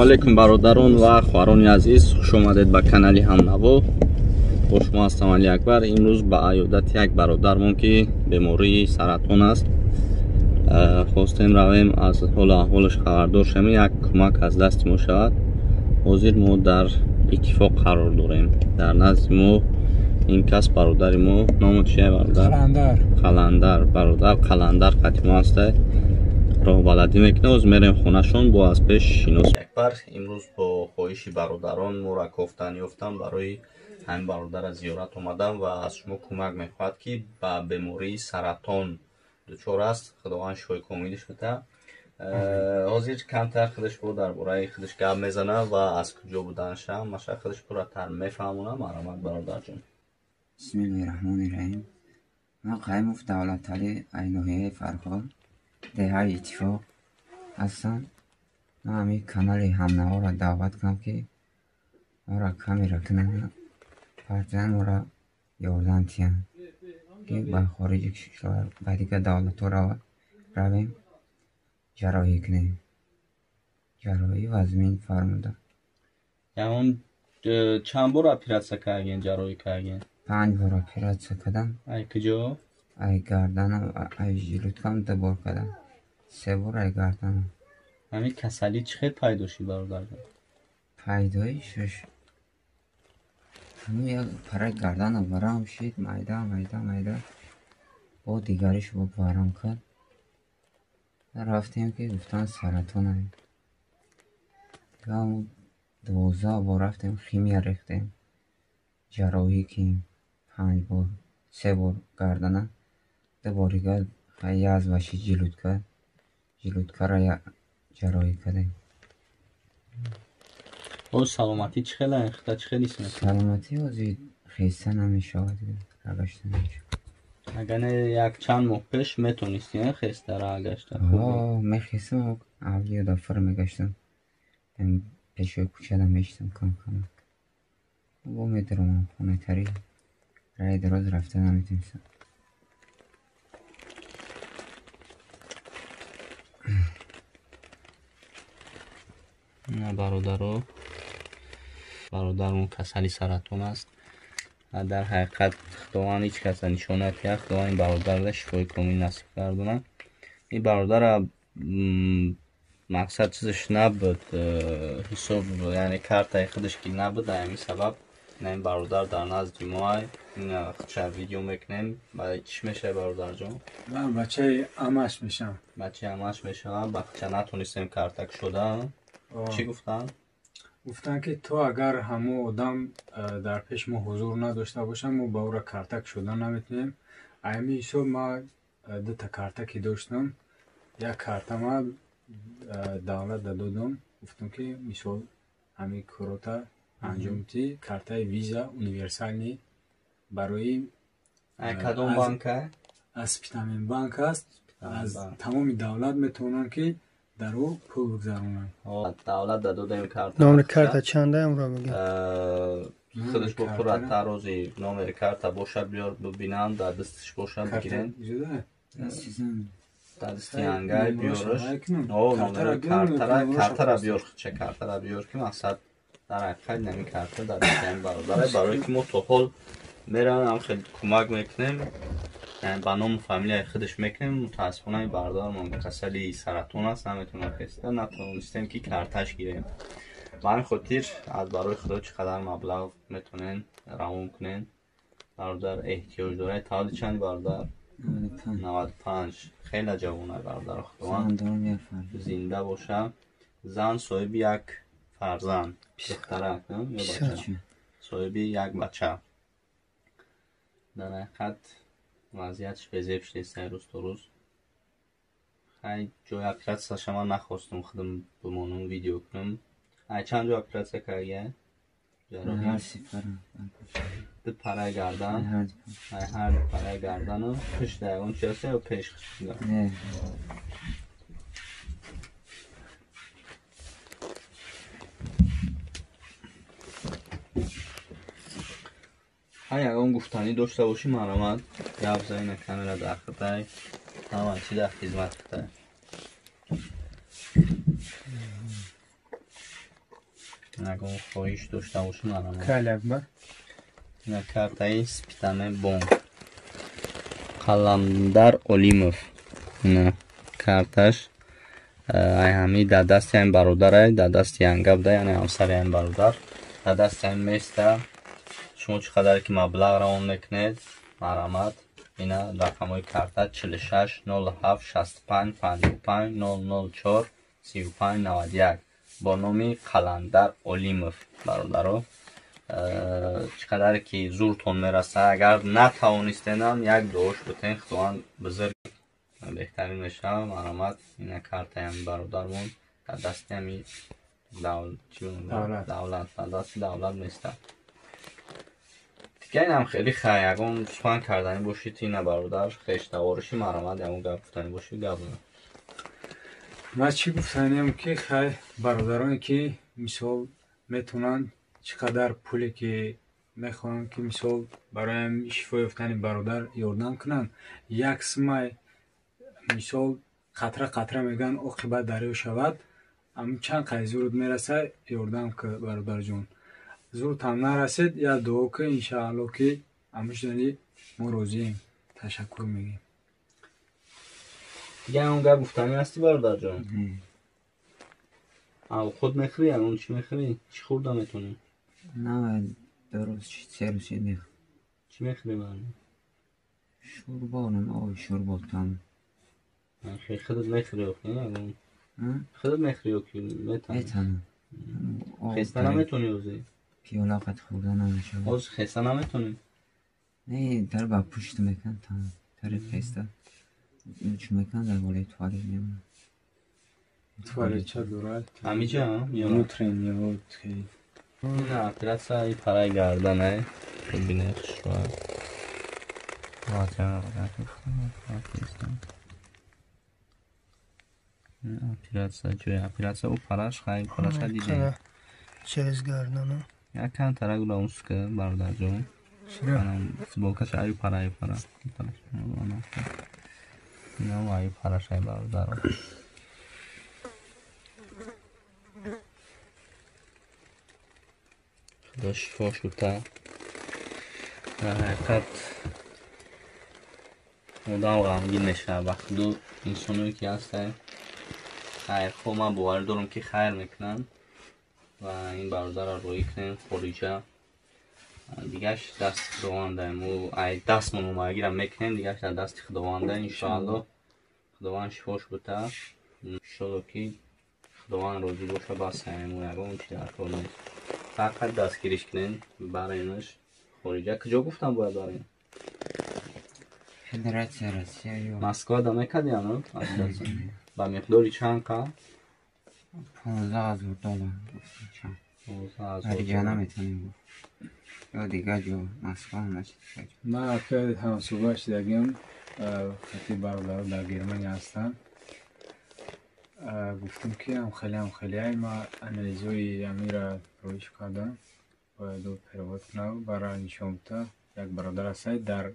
Ассалому алейкум бародарон ва хӯрони азиз, хуш омадед ба канали Ҳамнаво. Бо шумо ҳастам Али Акбар. Имрӯз ба аёдати як бародармон ки бемории саратон аст хостем равем аз ҳолу аҳволаш хабардор шавем, як кӯмак аз дасти мо шавад. ҳозир мо дар иттифоқ қарор дорем. Дар назди мо ин кас бародари мо, номи чия бародар? Қаландар. Бародар Қаландар қатимо ҳастай. роҳбаладӣ мекунем. ҳозир мерем хонашон, бо аз пеш шинос якбар. имрӯз бо хоҳиши бародарон моро кофтан ёфтам, барои ҳамин бародара зиёрат омадам ва аз шумо кӯмак мехоҳад ки ба бемории саратон дучор аст. худованд шифои комилиш буда. ҳозир камтар худаш бо дар бораи худаш гап мезана ва аз куҷо буданаша маша худаш пурратар мефаҳмона. маромад бародарҷон. бисмиллаҳирраҳмонирраҳим. ман Қаймов Давлатали айноҳияи Фарҳод, деҳаи Иттифоқ ҳастам. ман ҳамин канали Ҳамнаворо даъват кунам ки моро камера кунанд, партиян моро ёрдам диҳанд ки ба хориҷи кишвар ба дигар давлатҳо равем, ҷарроҳӣ кунем. ҷарроҳӣ вазмин фармуда. Ямон чанд бор оператсия карген, ҷарроҳӣ карген? 5 бор оператсия кардам. Ай куҷо? ай гарданам, ай жилудкам 2 бор кардам. 3 бор ай гарданам. ҳамин касалӣ чӣ хел пайдо шид бародарҷон? пайдоишаш ҳамин як параи гарданам варам шид, майда. бо дигариш бо варам кард. рафтем ки гуфтан саратон аст. 12 бор рафтем, химия рехтем, ҷарроҳӣ кардем. 5 бор, 3 бор гардана, 2 боригар язваши жилудкара ҷарроҳӣ кардем. ҳозир саломатӣ чӣ хел охта, чӣ хел исмет? саломатӣ ҳозир хеста намешавад, рагашта намешавад. агар не як чанд моҳ пеш метонистӣ хеста рагашта? мехестам, авлиё дафар мегаштам, пешои кӯчада мештам кам. бо медаромам хонатарӣ, раи дароз рафта наметонистам. бародарон касали саратон аст. дар ҳақиқат худованд ҳеҷ каса нишон надиҳад. худованд ин бародарро шифои комил насиб гардона. ин бародара мақсад чизаш набуд, ҳисоб яъне картаи худаш ки набуд. ҳамин сабаб ин бародар дар назди мо худша видео мекунем. чӣ мешавад бародарҷон? ман бачаи амаш мешавам. бачаи амаш мешавам. ба худша натонистем карта кушода. чӣ гуфтан? гуфтан ки то агар ҳамон одам дар пеш мо ҳузур надошта бошад, мо ба ӯро карта кушода наметонем. ҳамин ҳисоб ман 2 карта ки доштам, як карта ман давлат додам, гуфтам ки мисол ҳамин корота анҷом дӣ, картаи виза универсални барои кадом банка? аз Питамин банк аст. аз тамоми давлат метавонанд ки дар ӯ пул бигзаронанд. давлат додем карта. номери карта чанда амро мегӯ? худаш бо пурратта розӣ номери карта боша биёр бинанд, дар дастиш боша бигирен. дар дасти ангай биёраш. картара биёр, худша картара биёр ки мақсад дар ҳақиқат намин карта дар дасти ҳамин бародаре, барое ки мо то ҳол меравем хеле кӯмак мекунем, ба ному фамилияи худаш мекунем. мутаассифона ин бародар мо касали саратон аст, наметавонад хеста, натавонистем ки карташ гирем. ба ҳамин хотир аз барои худо чӣ қадар маблағ метавонен равон кунен. бародар эҳтиёҷ дорад. таваллуди чанд бародар? 95. хеле ҷавон аст бародар. худованд зинда боша. зан соҳиби як фарзанд, духтарак ё бача, соҳиби як бача. дар ҳақиқат вазъиятш безеб шудест рӯз то рӯз. хай ҷои оператсияша ман нахостам худам бимонам видео кунам. ай чанд ҷо оператсия кардия? ду параи гардан, ҳар ду параи гардану пишта ягон чи аст ё пеш хишда? ҳар ягон гуфтанӣ дошта бошӣ маромад гап заина камера дар хитай ҳама чӣ дар хизмат хитай. اگه خواهیش داشته باشیم الان کل اکبر اینا کارتای سپیتانه بونگ قلندر اولیموف اینا کارتاش ای همی در دست این برادره در دست ینگب ده یعنی همسر این برادر در دست این میسته شما چقدر که مبلغ را اون میکنید مرامت اینا رقم های کارتا 46 07 65 55 004 35 91 با نامی قلندر اولیموف برادرو چقدر که زورتون میرسه اگر نتوانستینم یک دوش بتین خداوند بزرگ بهترین میشه مرامت این کارت هم برادرمون در دست همی دولت در دست دولت میسته دیگه این هم خیلی خیلی اگه سوان کردنی باشید این برادر خیشته وارشی مرامت همون گفت گفتنی باشید گفتنی من چی گفتنیم که خیلی برادرانی که مثال میتونن چقدر پولی که میخوان که مثال برای شفا یافتن برادر یاردم کنن یک سمای مثال قطره قطره میگن عاقبت دریا شود اما چند قای زورت میرسه یاردم که برادر جون زورت هم نرسید یا دعا که انشاءالله که همش داری ما روزیم تشکر میگیم دیگه اون گفتنی هستی برادر جون خود میخری اون چی میخری چی خورده میتونی نه درست سه روزی میخ چی میخری من شوربانم آی شورباتم خیلی خودت میخری اون خودت میخری او که میتونم خیسته نمیتونی اوزی پیالاقت خورده نمیشه اوز خیسته نمیتونی نه در با پشت میکن تمام در خیسته چون میکن در بالای توالت میمونه توالت چه دورال همیجا یا نوترین یا اوتخی نه اپیراتسا ای پرای گردنه ببینه شوار اپیراتسا جوی اپیراتسا او پراش خیلی پراش دیده چیز گردنه یا کم ترک لاموس که برادر جون فوتبالکش ای پرای نه ای پراش ای برادر خدا شفا شده در حقیقت مدام غمگین میشه وقتی دو انسانوی که هسته خیر خب من باور دارم که خیر میکنن و این برادر را روی کنیم خروجه دیگهش دست خداونده مو دست منو مگیرم میکنیم دیگهش در دست خداونده انشاءالله خداوند شفاش بده انشاءالله که خداوند روزی باشه بس همون یکم چی در کار نیست فقط دستگیریش کنین برای اینش خروجه کجا گفتم باید برای این فدراسیون روسیه یا مسکو دامه کدی آنو با مقداری چند که 15,000 دلار چند هریجانه میتونیم بود یا دیگه جو مسکو هم نشد من که هم صبح شدگیم خطی برادر در گرمانی هستم گفتم که هم خیلی های ما انالیزوی امیر رویش کردم باید دو پیروت کنم برای نشونتا یک برادر هست در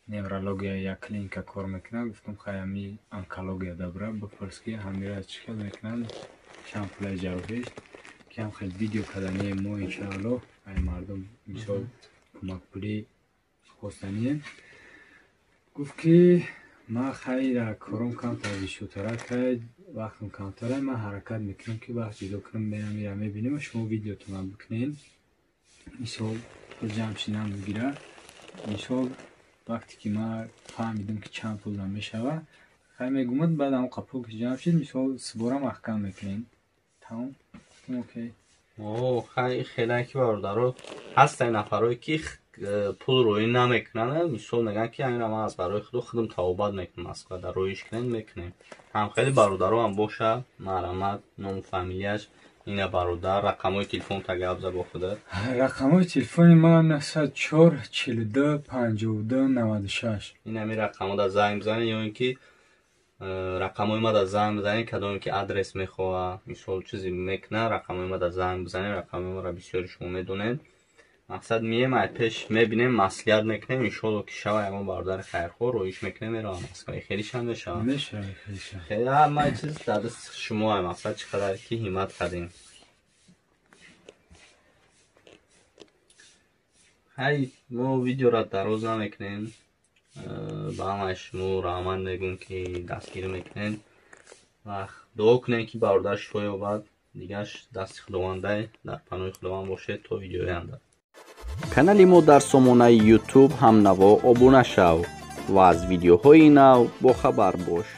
نورولوژیا یک کلینیک کار میکنه گفتم خیلی انکولوژیا دبره بپرسکی همیشه از چیکار میکنن شامپولای جراحی که هم خیلی ویدیو کردنی ما انشاءالله ای مردم مثال کمک پولی خواستنیه گفت که ما خیلی کارم کم تازیشوتره که وقتم کمتره من حرکت میکنم که وقتی جدا کنم میرم میبینیم شما ویدیو تو من بکنین مثال جمع شینم میگیره مثال وقتی که ما فهمیدم که چند پول دام میشوه خیلی میگومد بعد هم قپول که جمع شد مثال سبوره محکم میکنین تمام اوکی خیلی که برادر هست این نفرهایی که پول روی نمیکنن مثال میگن که این ما از برای خودم توبت میکنم از در رویش کنین میکنیم هم خیلی برادر هم باشه مرامت نام فامیلیش این برادر رقمای تلفن تا گابزا با خودت رقمای تلفن من 904 42 52 96 این همین رقم‌ها در زنگ بزنید یا اینکه رقم‌های ما در زنگ بزنید کدومی که آدرس میخواه مثال چیزی میکنه رقم‌های ما در زنگ بزنید رقم‌های ما را بسیار شما میدونید مقصد مییم پیش میبینیم مسئولیت میکنیم ان شاءالله که شب همون برادر خیرخواه رویش میکنیم میرم مسئله خیلی شان میشه خیلی ما چیز در دست شما هم مقصد چقدر که همت کردیم ҳай мо видеоро дароз намекунем, ба ҳамаи шумо раҳмат мегӯем ки дастгирӣ мекунем ва дуо кунем ки бародар шифо ёбад. дигаш дасти худовандай, дар паноҳи худованд бошед то видеои оянда. канали мо дар сомонаи YouTube ҳамнаво обуна шав ва аз видеоҳои нав бохабар бош.